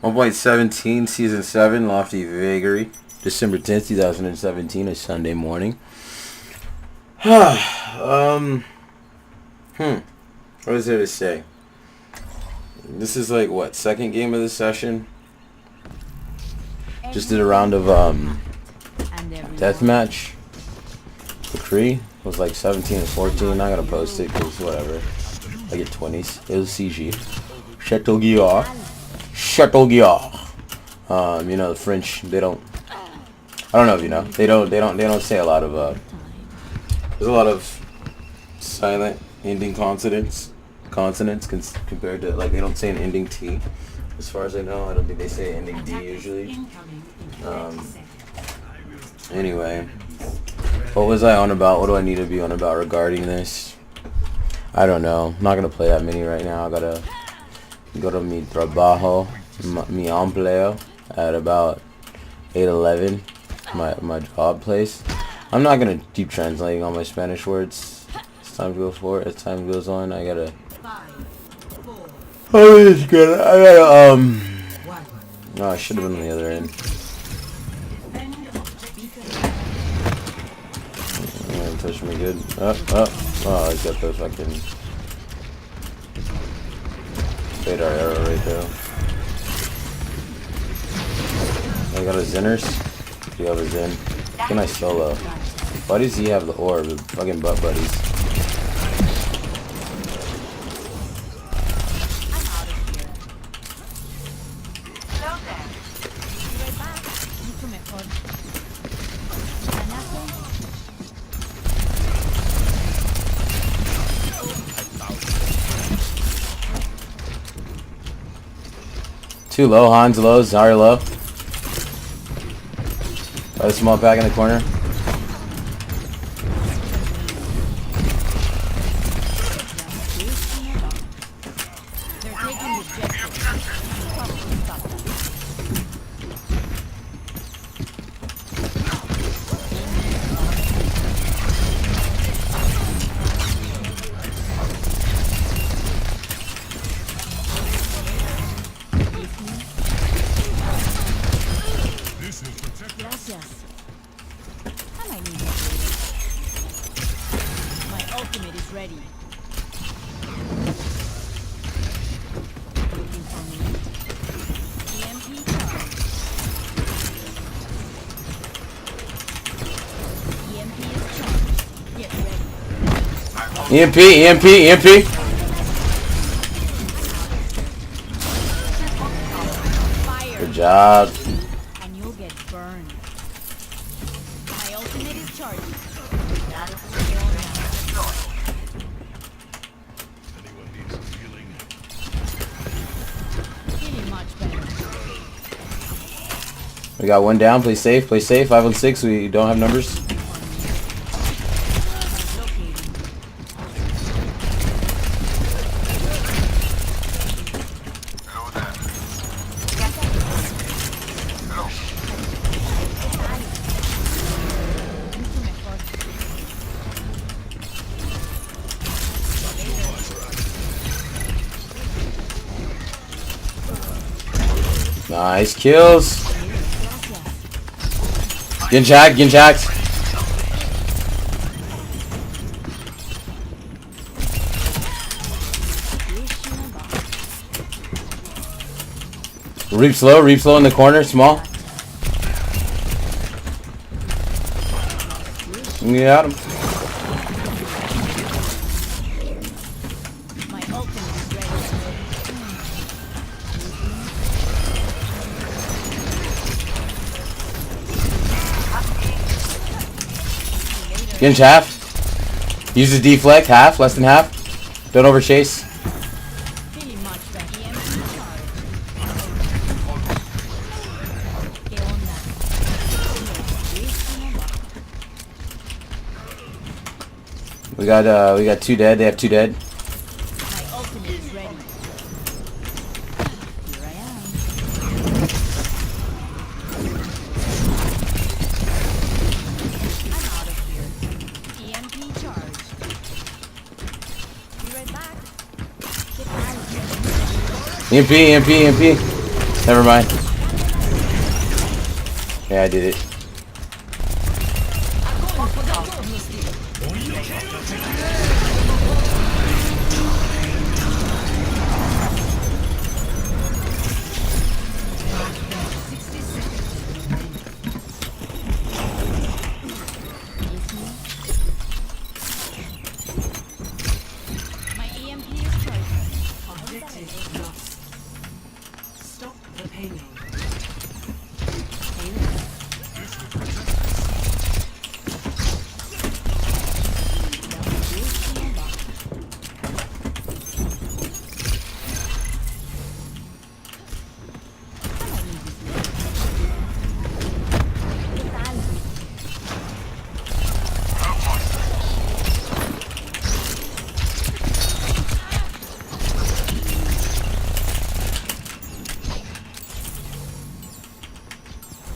1.17 Season 7 Lofty Vagary. December 10th, 2017, a Sunday morning. What is there to say? This is like, what, second game of the session? Just did a round of deathmatch. Decree was like 17 and 14. Not gonna post it because whatever. I get 20s. It was CG. Chateau Guillard. You know the French. They don't. I don't know if you know. They don't say a lot of. There's a lot of silent ending consonants compared to, like, they don't say an ending T. As far as I know, I don't think they say ending D usually. Anyway, what was I on about? What do I need to be on about regarding this? I don't know. I'm not gonna play that many right now. I gotta go to mi trabajo, mi empleo at about 8:11. My job place. I'm not gonna keep translating all my Spanish words as time goes on. I gotta. Oh, I should have been on the other end. Touch me good. Oh, I got the fucking radar arrow right there. I got a Zinners. Do you have a Zen? Can I solo? Why does he have the orb? The fucking butt buddies. Too low, Hans low, Zarya low. Got a small pack in the corner. EMP. Good job. And you'll get burned. My ultimate is charged. Feeling much better. We got one down. Play safe. 5 on 6. We don't have numbers. Nice kills. Get jacked. Reap slow in the corner, small. Got him. Ginge half. Use his deflect, half, less than half. Don't overchase. We got 2 dead. They have 2 dead. My ultimate is ready. Here I am. I'm out of here. EMP charged. Be right back. EMP. Never mind. Yeah, I did it. My EMP is charging. Objective lost. Stop the payload.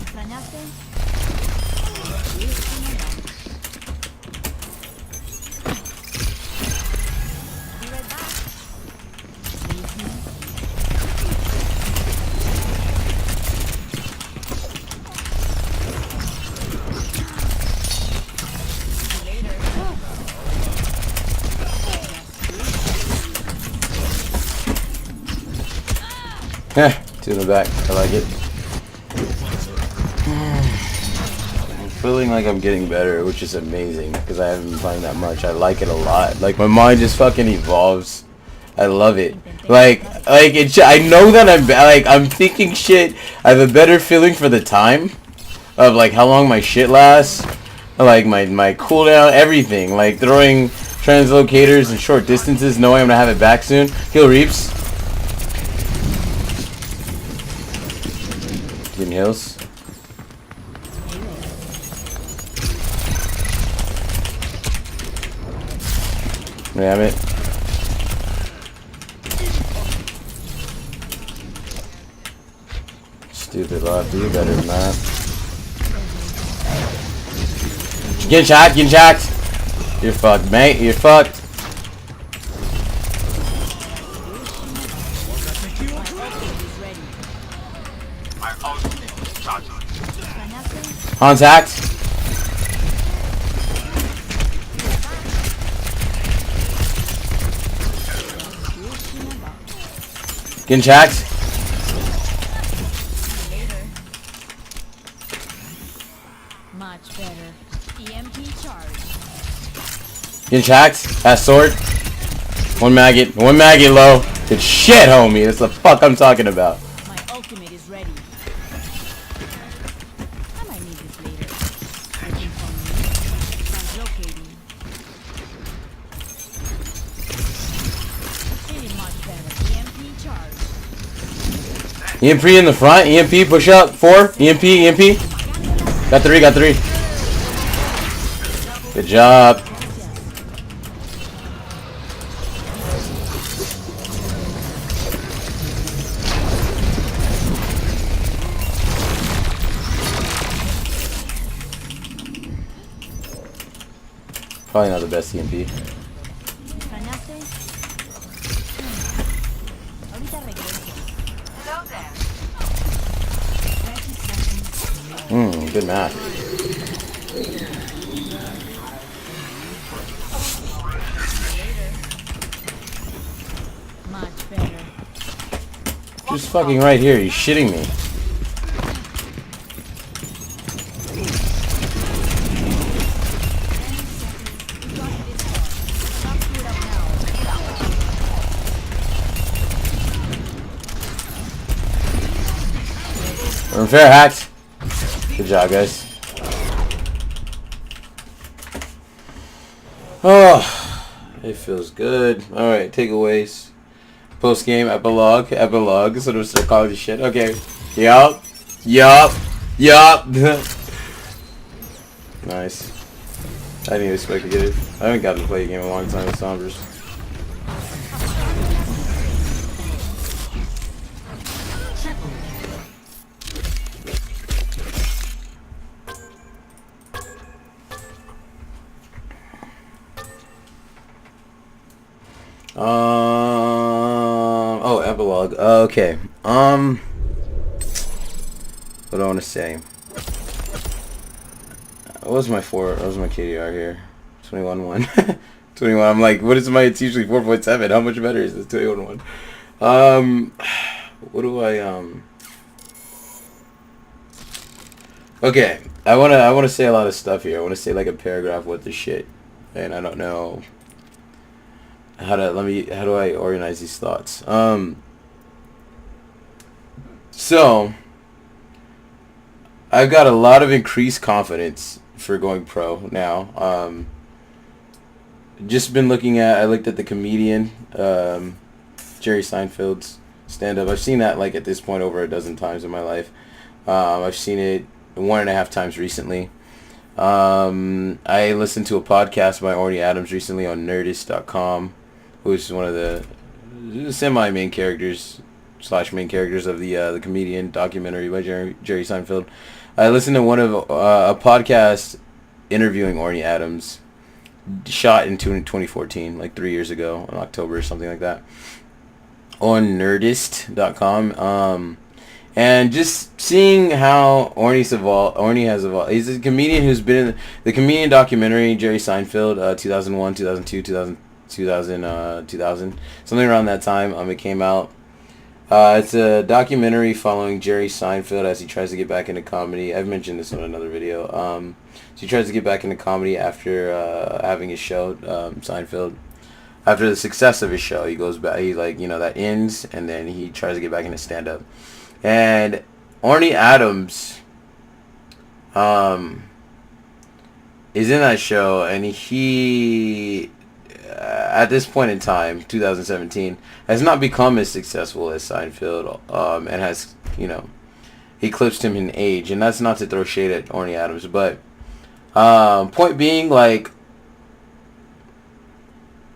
¿Extrañaste? Be right back. Heh, two in the back. I like it. I'm feeling like I'm getting better, which is amazing because I haven't been playing that much. I like it a lot. Like my mind just fucking evolves. I love it. Like it. I know that I'm thinking shit. I have a better feeling for the time of like how long my shit lasts, like my cooldown, everything. Like throwing translocators in short distances, knowing I'm gonna have it back soon. Heal Reaps. Getting heals. Damn it. Stupid love, do better than that. Getting shot, getting shot. You're fucked, mate. You're fucked. Contact. Getting checked. Much better. EMP charge. Getting checked. Pass sword. One maggot. One maggot low. Good shit, homie. That's the fuck I'm talking about. My ultimate is ready. I might need this later. Looking for me. Translocating. Feeling much better. EMP charge. EMP in the front. EMP push up. 4. EMP. EMP. Got 3. Got 3. Good job. Probably not the best EMP. ¿Extrañaste? Ahorita regreso. Good math. Much better. Just fucking right here. You're shitting me. Unfair hacked. Good job, guys. Oh, it feels good. All right, takeaways. Post game epilogue. Epilogue. So don't start calling this shit. Okay. Yup. Yup. Yup. Nice. I didn't expect to get it. I haven't gotten to play a game in a long time with Sombras. Oh, epilogue. Okay. What do I want to say? What was my KDR here? 21-1. 21. I'm like, what is my? It's usually 4.7. How much better is this 21-1? What do I Okay, I wanna say a lot of stuff here. I wanna say like a paragraph worth of shit, and I don't know how do I organize these thoughts? So I've got a lot of increased confidence for going pro now. Just been I looked at the comedian, Jerry Seinfeld's stand-up. I've seen that like at this point over a dozen times in my life. I've seen it 1.5 times recently. I listened to a podcast by Orny Adams recently on Nerdist.com, who's one of the semi-main characters / main characters of the comedian documentary by Jerry Seinfeld. I listened to one of a podcast interviewing Orny Adams, shot in 2014, like 3 years ago in October or something like that, on Nerdist.com. And just seeing how Orny has evolved. He's a comedian who's been in the comedian documentary, Jerry Seinfeld, 2001, 2002, 2000, something around that time. It came out. It's a documentary following Jerry Seinfeld as he tries to get back into comedy. I've mentioned this on another video. So he tries to get back into comedy after having his show, Seinfeld. After the success of his show, he goes back. He that ends, and then he tries to get back into stand-up. And Orny Adams is in that show, and he at this point in time, 2017, has not become as successful as Seinfeld, and has eclipsed him in age. And that's not to throw shade at Orny Adams, but point being, like,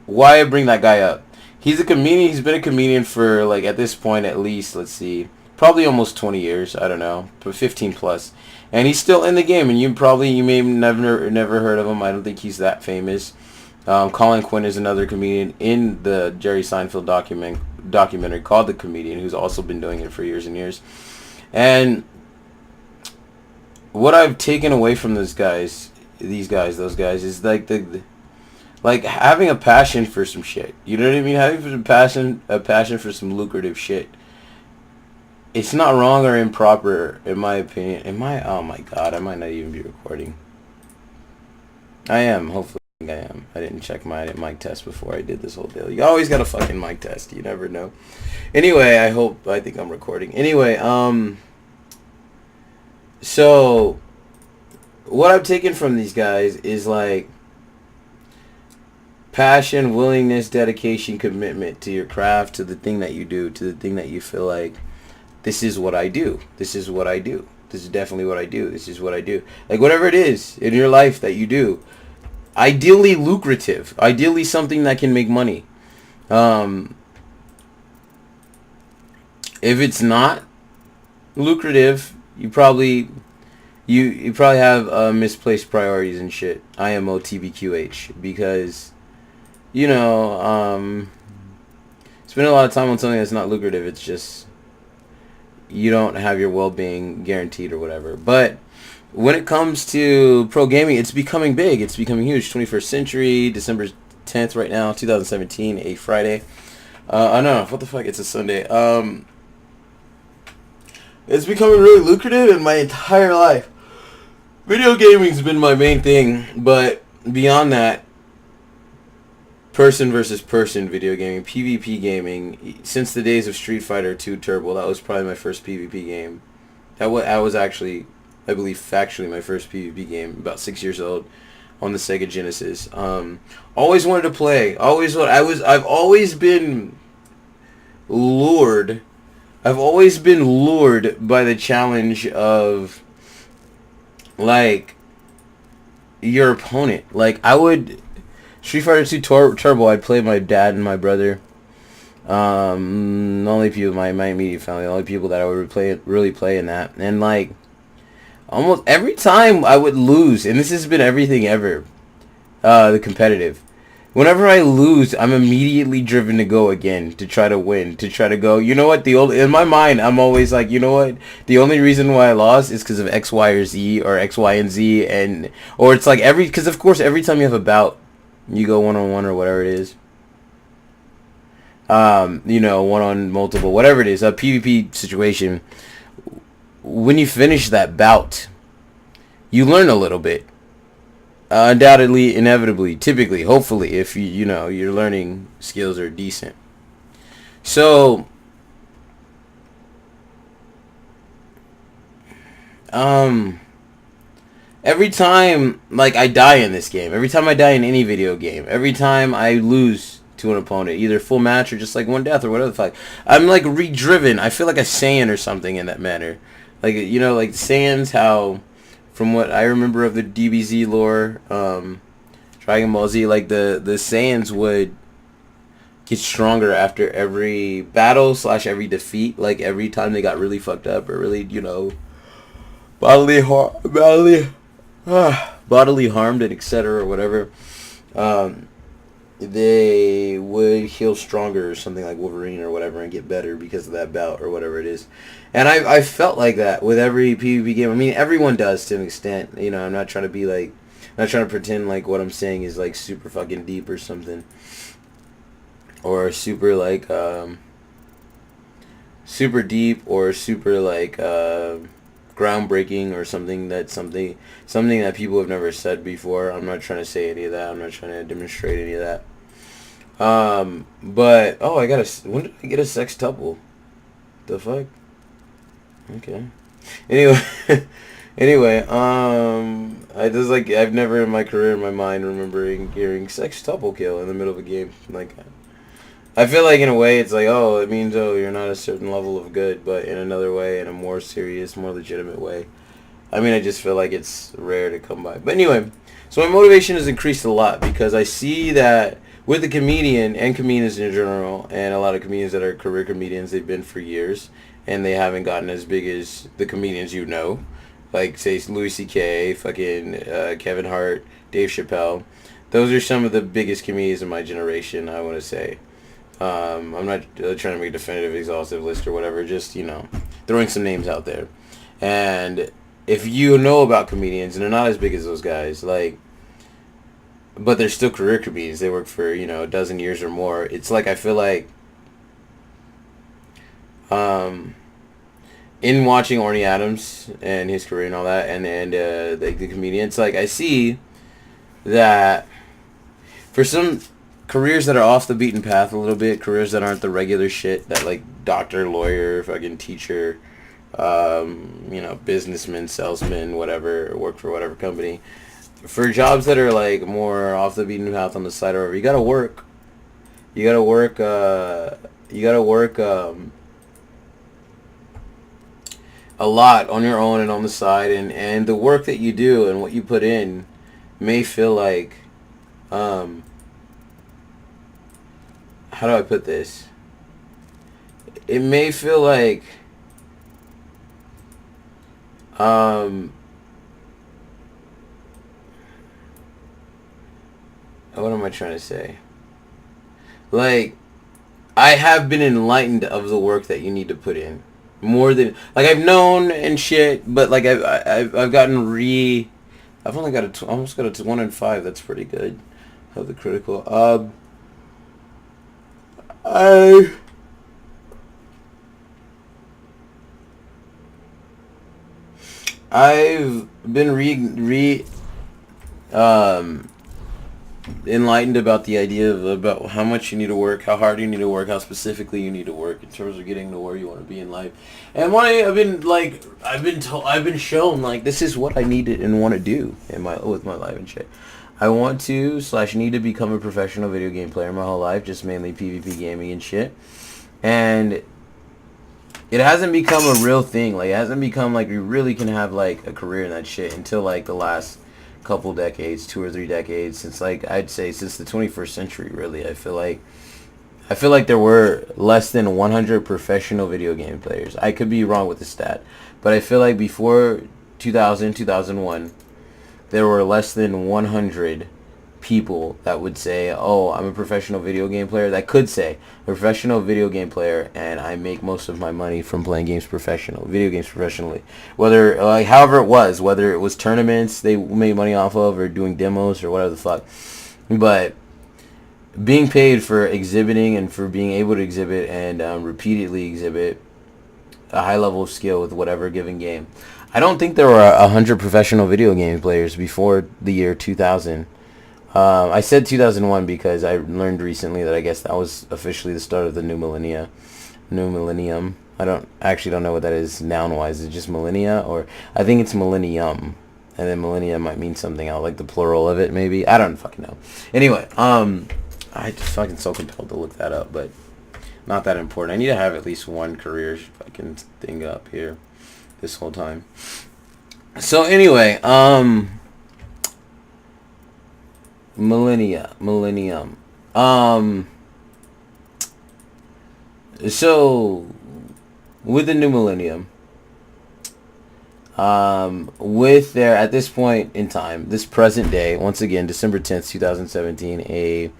why I bring that guy up? He's a comedian. He's been a comedian for, like, at this point at least, let's see, probably almost 20 years. I don't know, but 15 plus. And he's still in the game, and you may have never heard of him. I don't think he's that famous. Colin Quinn is another comedian in the Jerry Seinfeld documentary called The Comedian, who's also been doing it for years and years. And what I've taken away from those guys, is like having a passion for some shit. You know what I mean? Having a passion for some lucrative shit. It's not wrong or improper, in my opinion. Oh my god, I might not even be recording. I am, hopefully I am. I didn't check my mic test before I did this whole deal. You always got a fucking mic test, you never know. Anyway, I think I'm recording. Anyway, so what I've taken from these guys is like passion, willingness, dedication, commitment to your craft, to the thing that you do, to the thing that you feel like, this is what I do. This is what I do. This is definitely what I do. This is what I do. Like, whatever it is in your life that you do, ideally lucrative, ideally something that can make money. If it's not lucrative, you probably have misplaced priorities and shit. IMO TBQH, because spending a lot of time on something that's not lucrative, it's just, you don't have your well-being guaranteed or whatever. But when it comes to pro gaming, it's becoming big. It's becoming huge. 21st century, December 10th right now, 2017, a Friday. I know, what the fuck, it's a Sunday. It's becoming really lucrative in my entire life. Video gaming's been my main thing, but beyond that, person versus person video gaming, PvP gaming, since the days of Street Fighter 2 Turbo, that was probably my first PvP game. That was actually, I believe, factually my first PvP game, about 6 years old, on the Sega Genesis. Always wanted to play. I've always been lured. I've always been lured by the challenge of, like, your opponent. Like, Street Fighter 2 Turbo, I'd play my dad and my brother. Only people, my immediate family, the only people that I would really play in that. And, like, almost every time I would lose, and this has been everything ever, the competitive. Whenever I lose, I'm immediately driven to go again, to try to win, to try to go. You know what? In my mind, I'm always like, you know what? The only reason why I lost is because of X, Y, or Z, or X, Y, and Z, or it's like because of course every time you have a bout, you go 1-on-1 or whatever it is. One on multiple, whatever it is, a PvP situation. When you finish that bout, you learn a little bit. Undoubtedly, inevitably, typically, hopefully, if your learning skills are decent. So, every time, like, I die in this game, every time I die in any video game, every time I lose to an opponent, either full match or just, like, one death or whatever the fuck, I'm, like, re-driven. I feel like a Saiyan or something in that manner. Like, like Saiyans, how... From what I remember of the DBZ lore, Dragon Ball Z, like the Saiyans would get stronger after every battle / every defeat. Like every time they got really fucked up or really, bodily harmed and etc. or whatever, they would heal stronger or something like Wolverine or whatever and get better because of that bout or whatever it is. And I felt like that with every PvP game. I mean, everyone does to an extent. I'm not trying to be like, I'm not trying to pretend like what I'm saying is like super fucking deep or something. Or super like, super deep or super like, groundbreaking or something that people have never said before. I'm not trying to say any of that. I'm not trying to demonstrate any of that. But when did I get a sextuple? The fuck? Okay. Anyway, I've never in my career in my mind remembering hearing sextuple kill in the middle of a game. Like, I feel like in a way it's like, oh, it means, oh, you're not a certain level of good, but in another way, in a more serious, more legitimate way. I mean, I just feel like it's rare to come by. But anyway, so my motivation has increased a lot because I see that with the comedian and comedians in general, and a lot of comedians that are career comedians, they've been for years, and they haven't gotten as big as the comedians like, say, Louis C.K., fucking Kevin Hart, Dave Chappelle. Those are some of the biggest comedians in my generation, I want to say. I'm not trying to make a definitive, exhaustive list or whatever, just, throwing some names out there. And if you know about comedians, and they're not as big as those guys, like, but they're still career comedians. They work for, a dozen years or more. It's like, I feel like, in watching Orny Adams and his career and all that, and the comedians, like, I see that for some careers that are off the beaten path a little bit, careers that aren't the regular shit, that like doctor, lawyer, fucking teacher, businessman, salesman, whatever, work for whatever company. For jobs that are like more off the beaten path on the side or whatever, you gotta work. You gotta work a lot on your own and on the side, and the work that you do and what you put in may feel like, how do I put this? It may feel like, what am I trying to say? Like, I have been enlightened of the work that you need to put in. More than, like, I've known and shit, but like I've gotten I've only got almost got a 1 in 5. That's pretty good. Of the critical. I've been enlightened about the idea of about how much you need to work, how hard you need to work, how specifically you need to work in terms of getting to where you want to be in life. And I've been shown like this is what I need and want to do with my life and shit. I want to / need to become a professional video game player my whole life, just mainly PvP gaming and shit. And it hasn't become a real thing. Like, it hasn't become like you really can have like a career in that shit until like the last couple decades, 2 or 3 decades, since like I'd say since the 21st century. Really, I feel like there were less than 100 professional video game players. I could be wrong with the stat, but I feel like before 2001 there were less than 100 people that would say, oh, I'm a professional video game player, that could say, I'm a professional video game player and I make most of my money from playing video games professionally. Whether, like, however it was, whether it was tournaments they made money off of or doing demos or whatever the fuck. But being paid for exhibiting and for being able to exhibit and repeatedly exhibit a high level of skill with whatever given game. I don't think there were 100 professional video game players before the year 2000. I said 2001 because I learned recently that I guess that was officially the start of the new millennium. I don't know what that is noun wise. Is it just millennia, or I think it's millennium, and then millennium might mean something else, like the plural of it maybe. I don't fucking know. Anyway, I just fucking so compelled to look that up, but not that important. I need to have at least one career fucking thing up here this whole time. So anyway, millennium. So with the new millennium, with their, at this point in time, this present day, once again, December 10th, 2017, a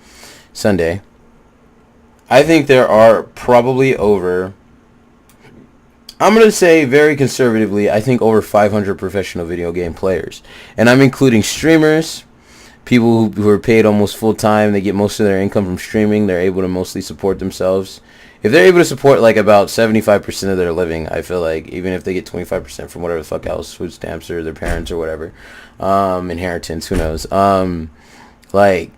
Sunday, I think there are probably over, I'm going to say very conservatively, I think over 500 professional video game players. And I'm including streamers, people who are paid almost full time. They get most of their income from streaming. They're able to mostly support themselves. If they're able to support like about 75% of their living, I feel like, even if they get 25% from whatever the fuck else, food stamps or their parents or whatever, inheritance, who knows, like,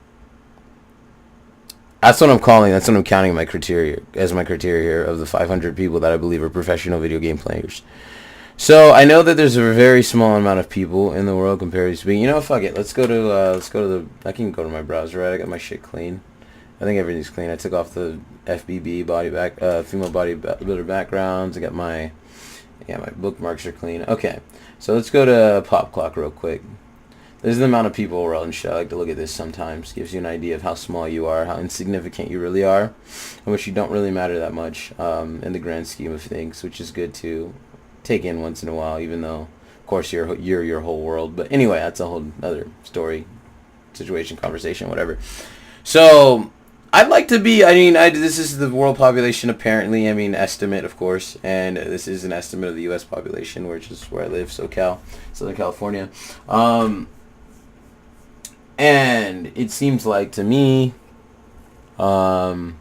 that's what I'm calling, that's what I'm counting my criteria here of the 500 people that I believe are professional video game players. So I know that there's a very small amount of people in the world compared to speaking. You know, fuck it. Let's go to the. I can go to my browser, right? I got my shit clean. I think everything's clean. I took off the FBB female bodybuilder backgrounds. I got my bookmarks are clean. Okay, so let's go to Pop Clock real quick. This is the amount of people around shit. I like to look at this sometimes. Gives you an idea of how small you are, how insignificant you really are, and which you don't really matter that much in the grand scheme of things, which is good to take in once in a while, even though, of course, you're your whole world. But anyway, that's a whole other story, situation, conversation, whatever. So I'd like to be, this is the world population apparently, estimate, of course, and this is an estimate of the U.S. population, which is where I live, SoCal, Southern California. And it seems like to me, I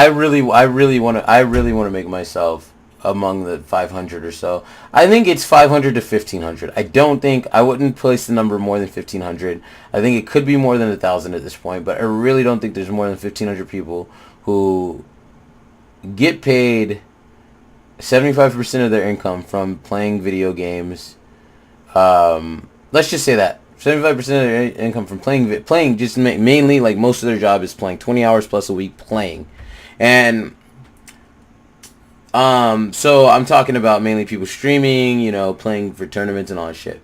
really want to make myself among the 500 or so. I think it's 500 to 1500. I wouldn't place the number more than 1500. I think it could be more than 1,000 at this point, but I really don't think there's more than 1500 people who get paid 75% of their income from playing video games. Let's just say that 75% of their income from playing just mainly, like, most of their job is playing 20 hours plus a week playing. And so I'm talking about mainly people streaming, playing for tournaments and all that shit.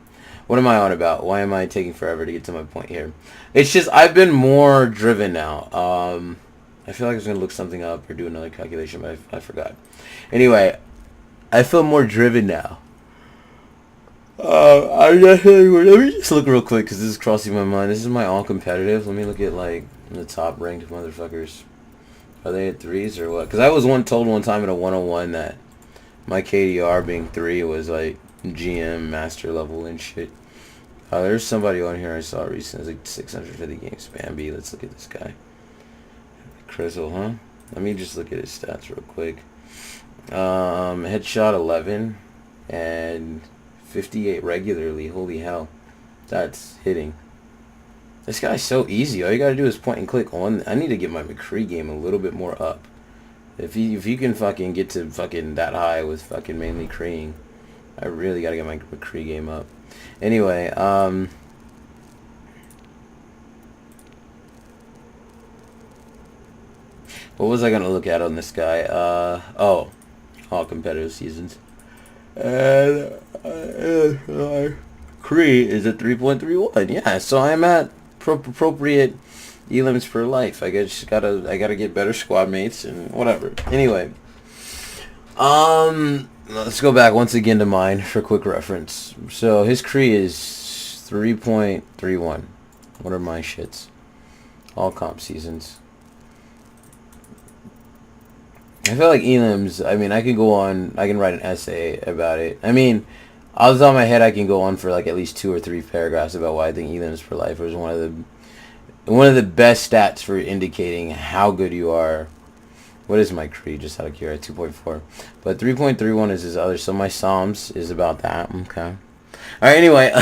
What am I on about? Why am I taking forever to get to my point here? It's just I've been more driven now. I feel like I was going to look something up or do another calculation, but I forgot. Anyway, I feel more driven now. Let me just look real quick because this is crossing my mind. This is my all competitive. Let me look at like the top ranked motherfuckers. Are they at 3s or what? Because I was told one time at a 101 that my KDR being 3 was like GM master level and shit. There's somebody on here I saw recently. It's like 650 games. Bambi. Let's look at this guy. Crizzle, huh? Let me just look at his stats real quick. Headshot 11 and 58 regularly. Holy hell. That's hitting. This guy's so easy. All you gotta do is point and click on. I need to get my McCree game a little bit more up. If you can fucking get to fucking that high with fucking mainly Creeing, I really gotta get my McCree game up. Anyway, what was I gonna look at on this guy? All competitive seasons. And Cree is at 3.31. Yeah, so I'm at appropriate elims per life. I gotta get better squad mates and whatever. Anyway, let's go back once again to mine for quick reference. So his Cree is 3.31. What are my shits? All comp seasons. I feel like elims, I mean, I can go on, I can write an essay about it. I mean, off the top of my head, I can go on for like at least 2 or 3 paragraphs about why I think elims for life is one of the best stats for indicating how good you are. What is my creed? Just out of curiosity, 2.4. But 3.31 is his other. So my Psalms is about that. Okay. All right. Anyway,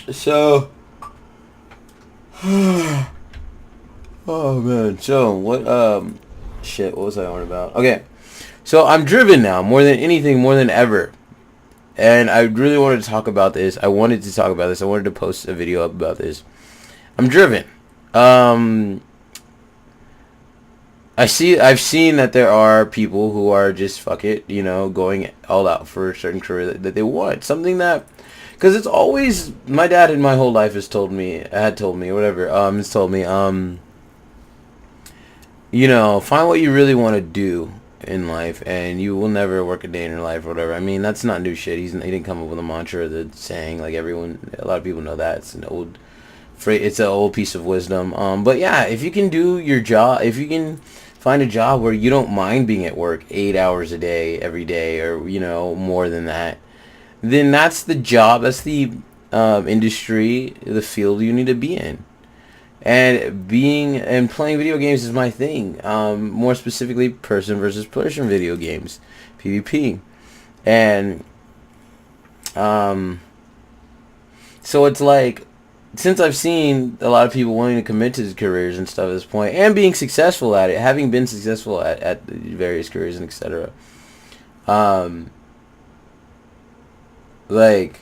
so. Oh man. So what? Shit. What was I on about? Okay. So I'm driven now more than anything, more than ever. And I really wanted to talk about this. I wanted to post a video up about this. I'm driven. I've seen that there are people who are just fuck it, going all out for a certain career that they want. Something that, because it's always, my dad in my whole life has told me, find what you really want to do in life, and you will never work a day in your life or whatever. I mean, that's not new shit. He didn't come up with a mantra, the saying, like a lot of people know that. It's an old phrase, it's an old piece of wisdom. But yeah, if you can do your job, if you can find a job where you don't mind being at work 8 hours a day, every day, or, more than that, then that's the job, that's the industry, the field you need to be in. And playing video games is my thing. More specifically, person versus person video games, PvP. And so it's like, since I've seen a lot of people wanting to commit to careers and stuff at this point, and being successful at it, having been successful at various careers and etc. Like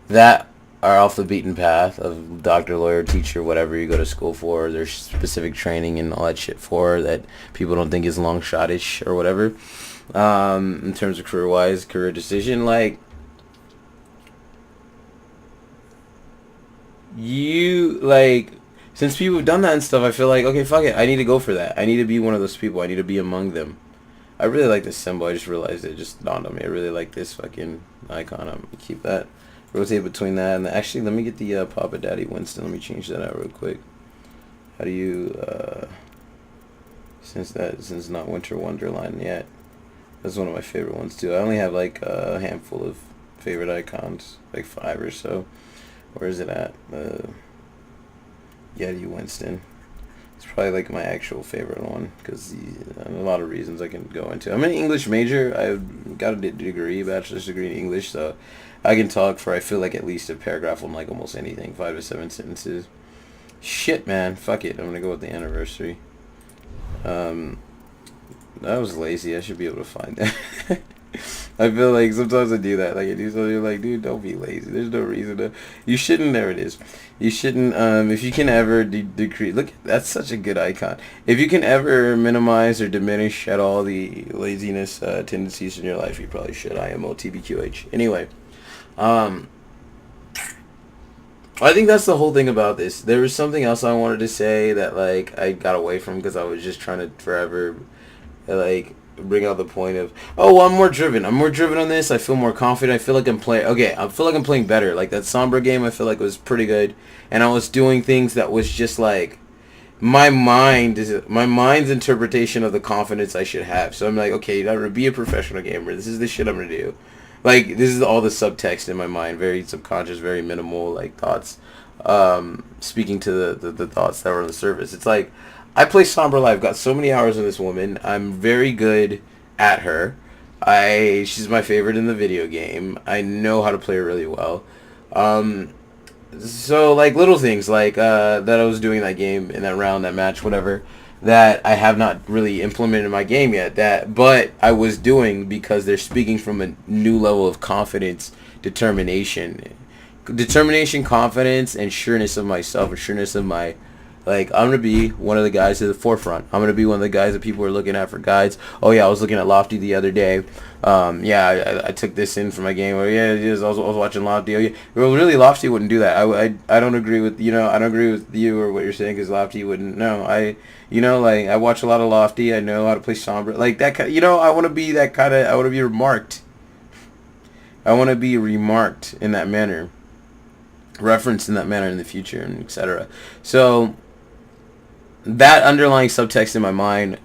that are off the beaten path of doctor, lawyer, teacher, whatever you go to school for. There's specific training and all that shit for that people don't think is long shot-ish or whatever. In terms of career-wise, career decision, like, since people have done that and stuff, I feel like, okay, fuck it, I need to go for that. I need to be one of those people. I need to be among them. I really like this symbol. I just realized it just dawned on me. I really like this fucking icon. I'm gonna keep that. Rotate between that and actually, let me get the Papa Daddy Winston. Let me change that out real quick. How do you since not Winter Wonderland yet? That's one of my favorite ones too. I only have like a handful of favorite icons, like 5 or so. Where is it at? Yeti Winston. It's probably like my actual favorite one because a lot of reasons I can go into. I'm an English major. I've got a degree, bachelor's degree in English, so I can talk for, I feel like, at least a paragraph on like almost anything, 5 to 7 sentences. Shit, man, fuck it. I'm gonna go with the anniversary. That was lazy. I should be able to find that. I feel like sometimes I do that. Like I do something, you're like, dude, don't be lazy. There's no reason to. You shouldn't. There it is. You shouldn't. If you can ever decrease. Look, that's such a good icon. If you can ever minimize or diminish at all the laziness tendencies in your life, you probably should. IMO TBQH. Anyway, I think that's the whole thing about this. There was something else I wanted to say that like I got away from because I was just trying to forever like bring out the point of, oh, I'm more driven on this. I feel more confident. I feel like I'm playing, okay, I feel like I'm playing better. Like that Sombra game, I feel like it was pretty good, and I was doing things that was just like my mind's interpretation of the confidence I should have. So I'm like, okay, I'm gonna be a professional gamer. This is the shit I'm gonna do. Like, this is all the subtext in my mind, very subconscious, very minimal like thoughts, speaking to the thoughts that were on the surface. It's like, I play Sombra Live, got so many hours with this woman. I'm very good at her. She's my favorite in the video game. I know how to play her really well. So like little things like that I was doing in that game, in that round, that match, whatever, that I have not really implemented in my game yet. But I was doing because they're speaking from a new level of confidence, determination, confidence, and sureness of myself, and sureness of my. Like, I'm going to be one of the guys at the forefront. I'm going to be one of the guys that people are looking at for guides. Oh, yeah, I was looking at Lofty the other day. I took this in for my game. Or, yeah, I was watching Lofty. Oh, yeah. Well, really, Lofty wouldn't do that. I don't agree with, I don't agree with you or what you're saying because Lofty wouldn't. No, I watch a lot of Lofty. I know how to play Sombra. Like, that kind of, I want to be that kind of, I want to be remarked. I want to be remarked in that manner, referenced in that manner in the future, and etc. So that underlying subtext in my mind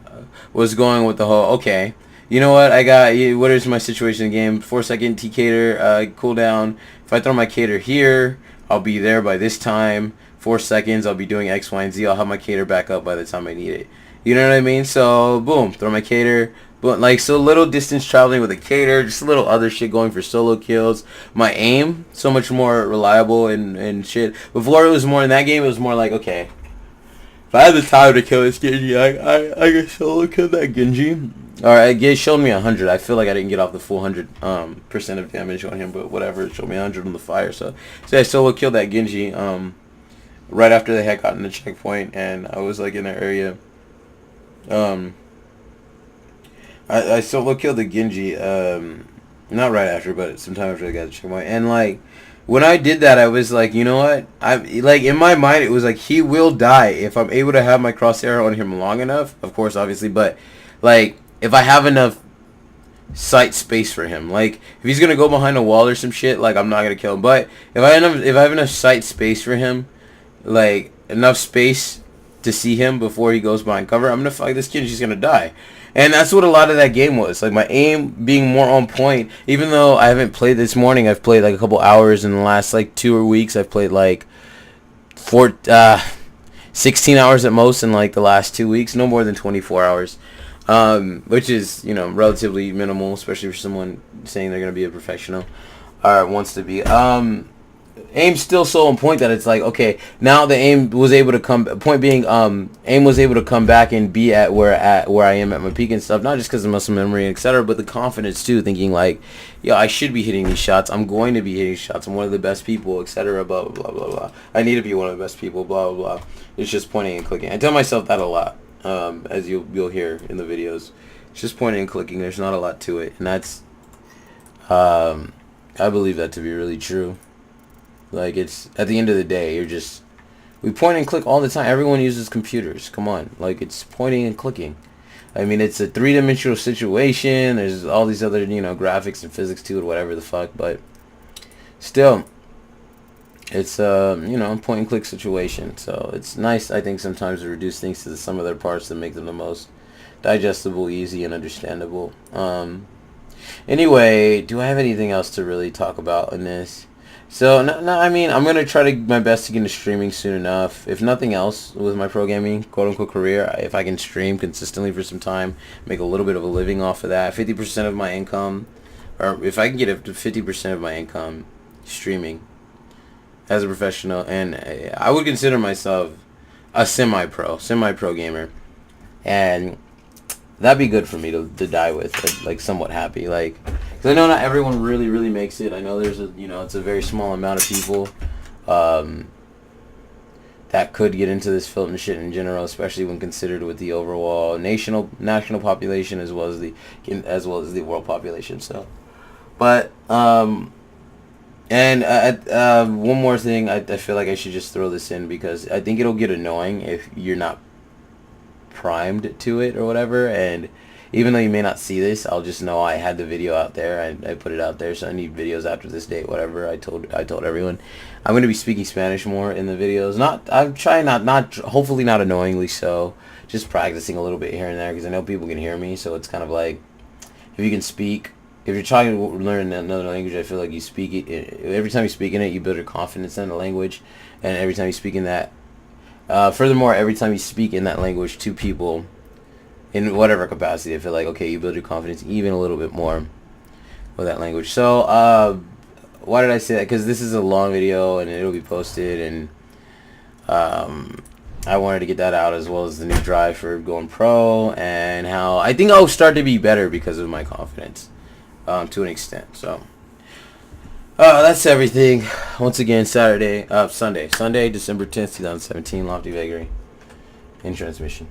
was going with the whole, okay, you know what, what is my situation in the game? 4-second T-Cater cooldown. If I throw my Cater here, I'll be there by this time. 4 seconds, I'll be doing X, Y, and Z. I'll have my Cater back up by the time I need it. You know what I mean? So, boom, throw my Cater. But like, so little distance traveling with a Cater, just a little other shit going for solo kills. My aim, so much more reliable and shit. Before it was more, in that game, it was more like, okay, if I had the time to kill this Genji, I could solo kill that Genji. Alright, it showed me 100. I feel like I didn't get off the full 100% of damage on him, but whatever. It showed me 100 on the fire. So I solo killed that Genji right after they had gotten the checkpoint, and I was like in that area. I solo killed the Genji, not right after, but sometime after they got the checkpoint. And like, when I did that, I was like, you know what? I like, in my mind, it was like, he will die if I'm able to have my crosshair on him long enough. Of course, obviously, but like, if I have enough sight space for him, like if he's gonna go behind a wall or some shit, like I'm not gonna kill him. But if I have enough sight space for him, like enough space to see him before he goes behind cover, I'm gonna fight this kid. He's gonna die. And that's what a lot of that game was. Like my aim being more on point. Even though I haven't played this morning, I've played like a couple hours in the last like 2 weeks. I've played like 16 hours at most in like the last 2 weeks. No more than 24 hours. Which is, you know, relatively minimal, especially for someone saying they're going to be a professional or wants to be. Aim's still so on point that it's like, okay, now the aim was able to come, point being, aim was able to come back and be at where I am at my peak and stuff, not just because of muscle memory, etc., but the confidence too, thinking like, yo, I should be hitting these shots, I'm going to be hitting shots, I'm one of the best people, etc., blah, blah, blah, blah, blah. I need to be one of the best people, blah, blah, blah. It's just pointing and clicking. I tell myself that a lot. As you'll hear in the videos, it's just pointing and clicking. There's not a lot to it, and that's I believe that to be really true. Like, it's at the end of the day, we point and click all the time. Everyone uses computers. Come on, like, it's pointing and clicking. I mean, it's a 3-dimensional situation. There's all these other, you know, graphics and physics to it, whatever the fuck, but still, it's you know, point and click situation. So it's nice, I think, sometimes to reduce things to the sum of their parts to make them the most digestible, easy, and understandable. Anyway, do I have anything else to really talk about in this? So no, I mean, I'm gonna try to my best to get into streaming soon enough. If nothing else, with my pro gaming quote unquote career, if I can stream consistently for some time, make a little bit of a living off of that, 50% of my income, or if I can get up to 50% of my income streaming as a professional, and I would consider myself a semi-pro gamer, and that'd be good for me to die with, like somewhat happy, like, because I know not everyone really makes it. I know there's a, you know, it's a very small amount of people that could get into this field and shit in general, especially when considered with the overall national population as well as the world population. So, but and one more thing, I feel like I should just throw this in because I think it'll get annoying if you're not primed to it or whatever, and even though you may not see this, I'll just know I had the video out there. I put it out there, so I need videos after this date, whatever. I told everyone I'm going to be speaking Spanish more in the videos. I'm trying not hopefully not annoyingly so, just practicing a little bit here and there because I know people can hear me, so it's kind of like, if you can speak, if you're trying to learn another language, I feel like you speak it. Every time you speak in it, you build your confidence in the language, and every time you speak in that, furthermore, every time you speak in that language to people, in whatever capacity, I feel like, okay, you build your confidence even a little bit more with that language. So, why did I say that? Because this is a long video, and it'll be posted, and I wanted to get that out, as well as the new drive for going pro, and how I think I'll start to be better because of my confidence, to an extent. So, that's everything. Once again, Sunday, December 10th, 2017, Lofty Vagary in transmission.